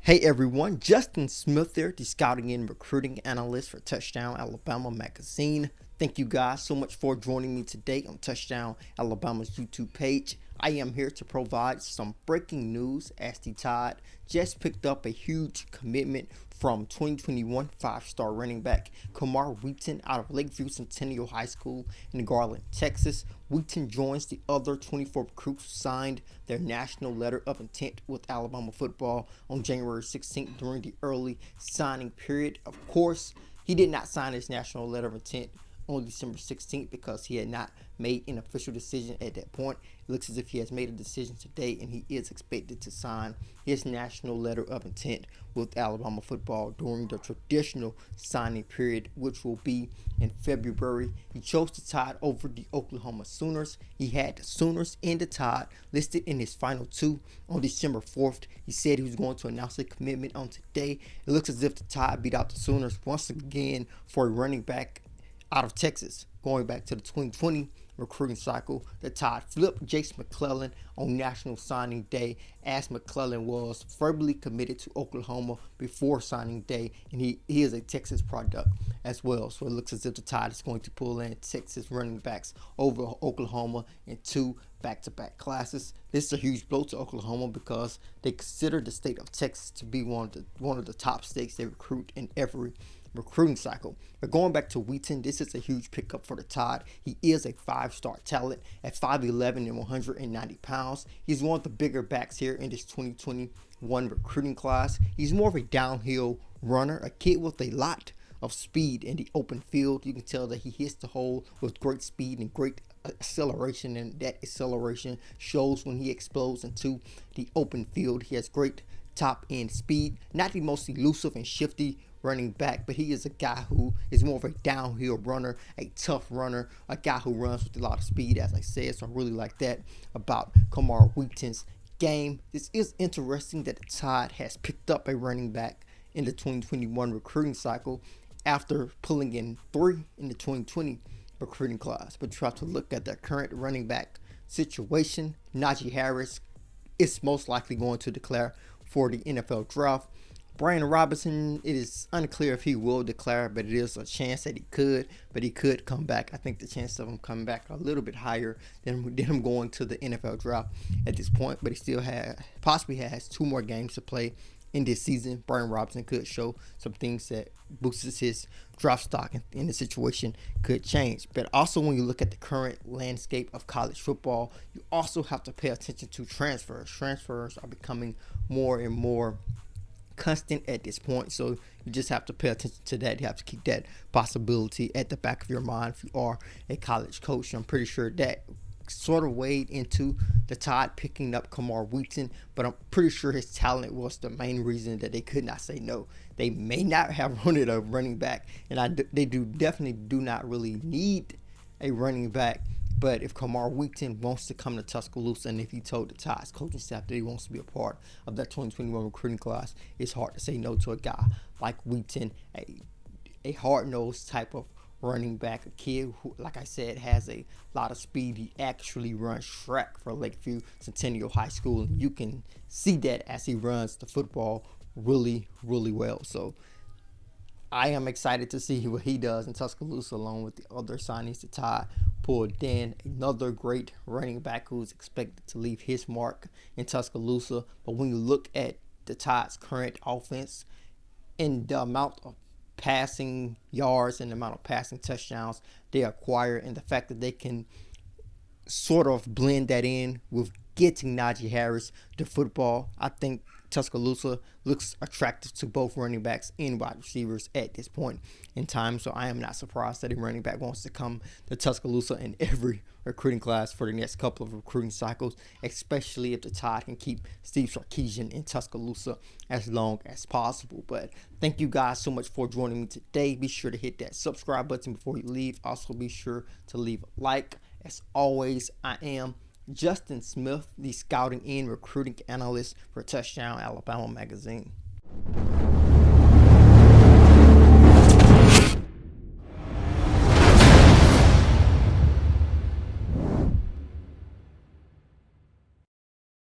Hey everyone, Justin Smith there, the scouting and recruiting analyst for Touchdown Alabama magazine. Thank you guys so much for joining me today on Touchdown Alabama's YouTube page. I am here to provide some breaking news as the Tide just picked up a huge commitment from 2021 five-star running back Kamar Wheaton out of Lakeview Centennial High School in Garland, Texas. Wheaton joins the other 24 recruits who signed their national letter of intent with Alabama football on January 16th during the early signing period. Of course, he did not sign his national letter of intent on December 16th because he had not made an official decision at that point. It looks as if he has made a decision today, and he is expected to sign his national letter of intent with Alabama football during the traditional signing period, which will be in February. He chose the Tide over the Oklahoma Sooners. He had the Sooners and the Tide listed in his final two on December 4th. He said he was going to announce a commitment on today. It looks as if the Tide beat out the Sooners once again for a running back out of Texas. Going back to the 2020 recruiting cycle, the Tide flipped Jace McClellan on National Signing Day, as McClellan was verbally committed to Oklahoma before signing day, and he is a Texas product as well. So it looks as if the Tide is going to pull in Texas running backs over Oklahoma in two back-to-back classes. This is a huge blow to Oklahoma because they consider the state of Texas to be one of the top states they recruit in every recruiting cycle. But going back to Wheaton, this is a huge pickup for the Tide. He is a five-star talent at 5'11 and 190 pounds. He's one of the bigger backs here in this 2021 recruiting class. He's more of a downhill runner, a kid with a lot of speed in the open field. You can tell that he hits the hole with great speed and great acceleration, and that acceleration shows when he explodes into the open field. He has great top end speed, not the most elusive and shifty running back, but he is a guy who is more of a downhill runner, a tough runner, a guy who runs with a lot of speed, as I said. So I really like that about Kamar Wheaton's game. This is interesting that the Tide has picked up a running back in the 2021 recruiting cycle after pulling in 3 in the 2020 recruiting class. But try to look at the current running back situation. Najee Harris is most likely going to declare for the NFL draft. Brian Robinson, it is unclear if he will declare, but it is a chance that he could, but he could come back. I think the chance of him coming back are a little bit higher than him going to the NFL draft at this point, but he still possibly has 2 more games to play in this season. Brian Robinson could show some things that boosts his draft stock, and the situation could change. But also, when you look at the current landscape of college football, you also have to pay attention to transfers. Transfers are becoming more and more constant at this point, so you just have to pay attention to that. You have to keep that possibility at the back of your mind if you are a college coach. I'm pretty sure that sort of weighed into the Tide picking up Kamar Wheaton, but I'm pretty sure his talent was the main reason that they could not say no. They may not have wanted a running back, and they definitely do not really need a running back. But if Kamar Wheaton wants to come to Tuscaloosa, and if he told the Tide's coaching staff that he wants to be a part of that 2021 recruiting class, it's hard to say no to a guy like Wheaton, a hard-nosed type of running back, a kid who, like I said, has a lot of speed. He actually runs track for Lakeview Centennial High School, and you can see that as he runs the football really, really well. So I am excited to see what he does in Tuscaloosa along with the other signings. The Tide pulled in another great running back who's expected to leave his mark in Tuscaloosa. But when you look at the Tide's current offense and the amount of passing yards and the amount of passing touchdowns they acquire, and the fact that they can sort of blend that in with getting Najee Harris to football, I think Tuscaloosa looks attractive to both running backs and wide receivers at this point in time. So I am not surprised that a running back wants to come to Tuscaloosa in every recruiting class for the next couple of recruiting cycles, especially if the Tide can keep Steve Sarkisian in Tuscaloosa as long as possible. But thank you guys so much for joining me today. Be sure to hit that subscribe button before you leave. Also, be sure to leave a like. As always, I am Justin Smith, the scouting and recruiting analyst for Touchdown Alabama magazine.